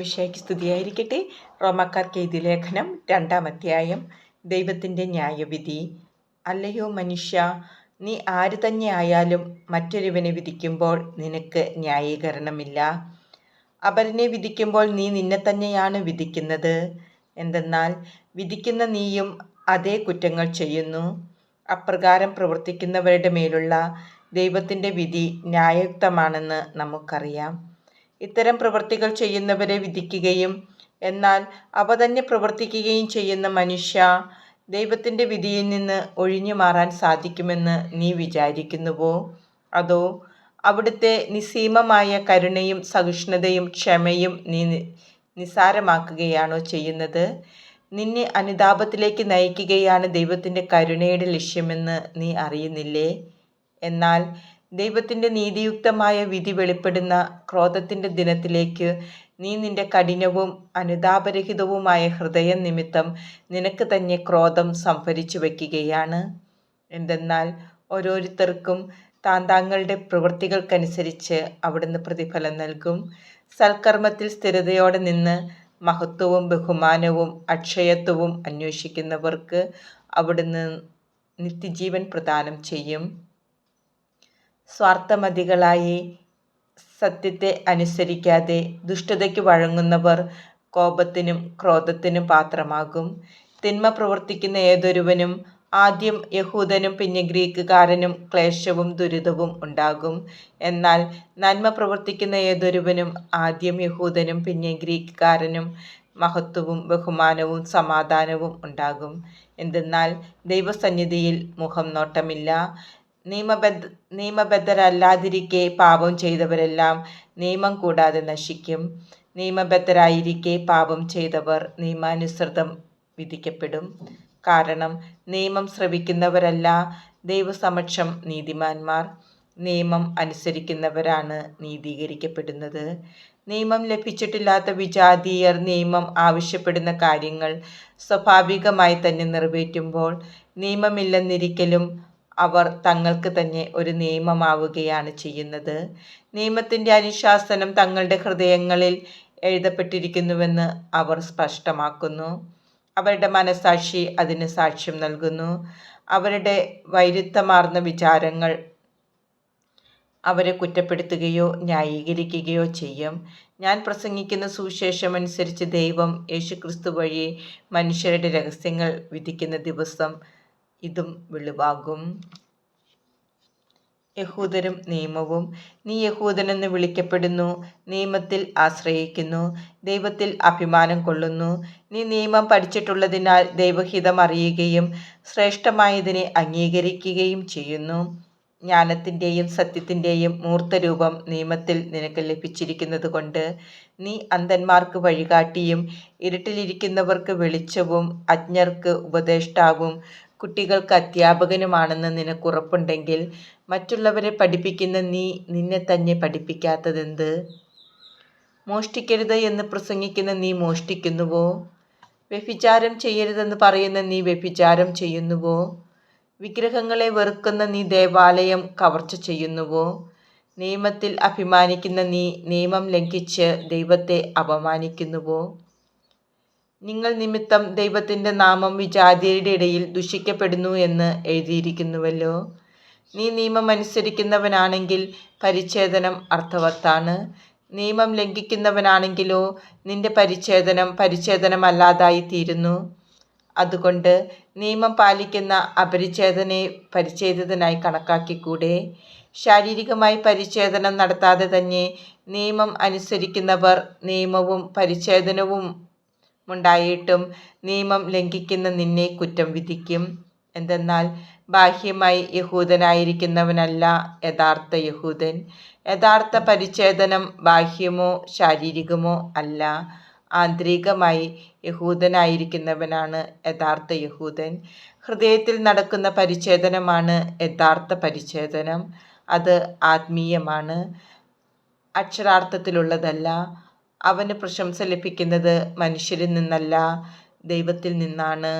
മിശിഹായ്ക്ക് സ്തുതിയായിരിക്കട്ടെ. റോമാക്കാർക്ക് എഴുതിയ ലേഖനം 2-ാം അധ്യായം. ദൈവത്തിൻ്റെ ന്യായവിധി. അല്ലയോ മനുഷ്യ, നീ ആര് തന്നെ ആയാലും മറ്റൊരുവനെ വിധിക്കുമ്പോൾ നിനക്ക് ന്യായീകരണമില്ല. അപരനെ വിധിക്കുമ്പോൾ നീ നിന്നെ തന്നെയാണ് വിധിക്കുന്നത്. എന്തെന്നാൽ വിധിക്കുന്ന നീയും അതേ കുറ്റങ്ങൾ ചെയ്യുന്നു. അപ്രകാരം പ്രവർത്തിക്കുന്നവരുടെ മേലുള്ള ദൈവത്തിൻ്റെ വിധി ന്യായയുക്തമാണെന്ന് നമുക്കറിയാം. ഇത്തരം പ്രവൃത്തികൾ ചെയ്യുന്നവരെ വിധിക്കുകയും എന്നാൽ അവ തന്നെ പ്രവർത്തിക്കുകയും ചെയ്യുന്ന മനുഷ്യ, ദൈവത്തിൻ്റെ വിധിയിൽ നിന്ന് ഒഴിഞ്ഞു മാറാൻ സാധിക്കുമെന്ന് നീ വിചാരിക്കുന്നുവോ? അതോ അവിടുത്തെ നിസ്സീമമായ കരുണയും സഹിഷ്ണുതയും ക്ഷമയും നീ നിസ്സാരമാക്കുകയാണോ ചെയ്യുന്നത്? നിന്നെ അനുതാപത്തിലേക്ക് നയിക്കുകയാണ് ദൈവത്തിൻ്റെ കരുണയുടെ ലക്ഷ്യമെന്ന് നീ അറിയുന്നില്ലേ? എന്നാൽ ദൈവത്തിൻ്റെ നീതിയുക്തമായ വിധി വെളിപ്പെടുന്ന ക്രോധത്തിൻ്റെ ദിനത്തിലേക്ക് നീ നിന്റെ കഠിനവും അനുതാപരഹിതവുമായ ഹൃദയം നിമിത്തം നിനക്ക് തന്നെ ക്രോധം സംഭരിച്ചു വയ്ക്കുകയാണ്. എന്തെന്നാൽ ഓരോരുത്തർക്കും താന്താങ്ങളുടെ പ്രവൃത്തികൾക്കനുസരിച്ച് അവിടുന്ന് പ്രതിഫലം നൽകും. സൽക്കർമ്മത്തിൽ സ്ഥിരതയോടെ നിന്ന് മഹത്വവും ബഹുമാനവും അക്ഷയത്വവും അന്വേഷിക്കുന്നവർക്ക് അവിടുന്ന് നിത്യജീവൻ പ്രദാനം ചെയ്യും. സ്വാർത്ഥമതികളായി സത്യത്തെ അനുസരിക്കാതെ ദുഷ്ടതയ്ക്ക് വഴങ്ങുന്നവർ കോപത്തിനും ക്രോധത്തിനും പാത്രമാകും. തിന്മ പ്രവർത്തിക്കുന്ന ഏതൊരുവനും ആദ്യം യഹൂദനും പിന്നെ ഗ്രീക്കുകാരനും ക്ലേശവും ദുരിതവും ഉണ്ടാകും. എന്നാൽ നന്മ പ്രവർത്തിക്കുന്ന ഏതൊരുവനും ആദ്യം യഹൂദനും പിന്നെ ഗ്രീക്കുകാരനും മഹത്വവും ബഹുമാനവും സമാധാനവും ഉണ്ടാകും. എന്തെന്നാൽ ദൈവസന്നിധിയിൽ മുഖം നോട്ടമില്ല. നിയമബദ്ധരല്ലാതിരിക്കെ പാപം ചെയ്തവരെല്ലാം നിയമം കൂടാതെ നശിക്കും. നിയമബദ്ധരായിരിക്കെ പാപം ചെയ്തവർ നിയമാനുസൃതം വിധിക്കപ്പെടും. കാരണം നിയമം ശ്രവിക്കുന്നവരല്ല ദൈവസമക്ഷം നീതിമാന്മാർ, നിയമം അനുസരിക്കുന്നവരാണ് നീതീകരിക്കപ്പെടുന്നത്. നിയമം ലഭിച്ചിട്ടില്ലാത്ത വിജാതീയർ നിയമം ആവശ്യപ്പെടുന്ന കാര്യങ്ങൾ സ്വാഭാവികമായി തന്നെ നിറവേറ്റുമ്പോൾ നിയമമില്ലെന്നിരിക്കലും അവർ തങ്ങൾക്ക് തന്നെ ഒരു നിയമമാവുകയാണ് ചെയ്യുന്നത്. നിയമത്തിൻ്റെ അനുശാസനം തങ്ങളുടെ ഹൃദയങ്ങളിൽ എഴുതപ്പെട്ടിരിക്കുന്നുവെന്ന് അവർ സ്പഷ്ടമാക്കുന്നു. അവരുടെ മനസ്സാക്ഷി അതിന് സാക്ഷ്യം നൽകുന്നു. അവരുടെ വൈരുദ്ധ്യമാർന്ന വിചാരങ്ങൾ അവരെ കുറ്റപ്പെടുത്തുകയോ ന്യായീകരിക്കുകയോ ചെയ്യും. ഞാൻ പ്രസംഗിക്കുന്ന സുവിശേഷം അനുസരിച്ച് ദൈവം യേശുക്രിസ്തു വഴി മനുഷ്യരുടെ രഹസ്യങ്ങൾ വിധിക്കുന്ന ദിവസം ഇതും വെളിവാകും. യഹൂദരും നിയമവും. നീ യഹൂദനെന്ന് വിളിക്കപ്പെടുന്നു, നിയമത്തിൽ ആശ്രയിക്കുന്നു, ദൈവത്തിൽ അഭിമാനം കൊള്ളുന്നു. നീ നിയമം പഠിച്ചിട്ടുള്ളതിനാൽ ദൈവഹിതം അറിയുകയും ശ്രേഷ്ഠമായതിനെ അംഗീകരിക്കുകയും ചെയ്യുന്നു. ജ്ഞാനത്തിൻ്റെയും സത്യത്തിൻ്റെയും മൂർത്തരൂപം നിയമത്തിൽ നിനക്ക് ലഭിച്ചിരിക്കുന്നത് കൊണ്ട് നീ അന്ധന്മാർക്ക് വഴികാട്ടിയും ഇരുട്ടിലിരിക്കുന്നവർക്ക് വെളിച്ചവും അജ്ഞർക്ക് ഉപദേഷ്ടാവും കുട്ടികൾക്ക് അധ്യാപകനുമാണെന്ന് നിനക്കുറപ്പുണ്ടെങ്കിൽ മറ്റുള്ളവരെ പഠിപ്പിക്കുന്ന നീ നിന്നെ തന്നെ പഠിപ്പിക്കാത്തതെന്ത്? മോഷ്ടിക്കരുത് എന്ന് പ്രസംഗിക്കുന്ന നീ മോഷ്ടിക്കുന്നുവോ? വ്യഭിചാരം ചെയ്യരുതെന്ന് പറയുന്ന നീ വ്യഭിചാരം ചെയ്യുന്നുവോ? വിഗ്രഹങ്ങളെ വെറുക്കുന്ന നീ ദേവാലയം കവർച്ച ചെയ്യുന്നുവോ? നിയമത്തിൽ അഭിമാനിക്കുന്ന നീ നിയമം ലംഘിച്ച് ദൈവത്തെ അപമാനിക്കുന്നുവോ? നിങ്ങൾ നിമിത്തം ദൈവത്തിൻ്റെ നാമം വിജാതിയരുടെ ഇടയിൽ ദുഷിക്കപ്പെടുന്നു എന്ന് എഴുതിയിരിക്കുന്നുവല്ലോ. നീ നിയമം അനുസരിക്കുന്നവനാണെങ്കിൽ പരിച്ഛേദനം അർത്ഥവത്താണ്. നിയമം ലംഘിക്കുന്നവനാണെങ്കിലോ നിന്റെ പരിച്ഛേദനമല്ലാതായി തീരുന്നു. അതുകൊണ്ട് നിയമം പാലിക്കുന്ന അപരിച്ഛേദനെ പരിച്ഛേദിതനായി കണക്കാക്കിക്കൂടെ? ശാരീരികമായി പരിച്ഛേദനം നടത്താതെ തന്നെ നിയമം അനുസരിക്കുന്നവർ നിയമവും പരിച്ഛേദനവും ഉണ്ടായിട്ടും നിയമം ലംഘിക്കുന്ന നിന്നെ കുറ്റം വിധിക്കും. എന്തെന്നാൽ ബാഹ്യമായി യഹൂദനായിരിക്കുന്നവനല്ല യഥാർത്ഥ യഹൂദൻ. യഥാർത്ഥ പരിച്ഛേദനം ബാഹ്യമോ ശാരീരികമോ അല്ല, ആന്തരികമായി യഹൂദനായിരിക്കുന്നവനാണ് യഥാർത്ഥ യഹൂദൻ. ഹൃദയത്തിൽ നടക്കുന്ന പരിച്ഛേദനമാണ് യഥാർത്ഥ പരിച്ഛേദനം. അത് ആത്മീയമാണ്, അക്ഷരാർത്ഥത്തിലുള്ളതല്ല. അവന് പ്രശംസ ലഭിക്കുന്നത് മനുഷ്യരിൽ നിന്നല്ല, ദൈവത്തിൽ നിന്നാണ്.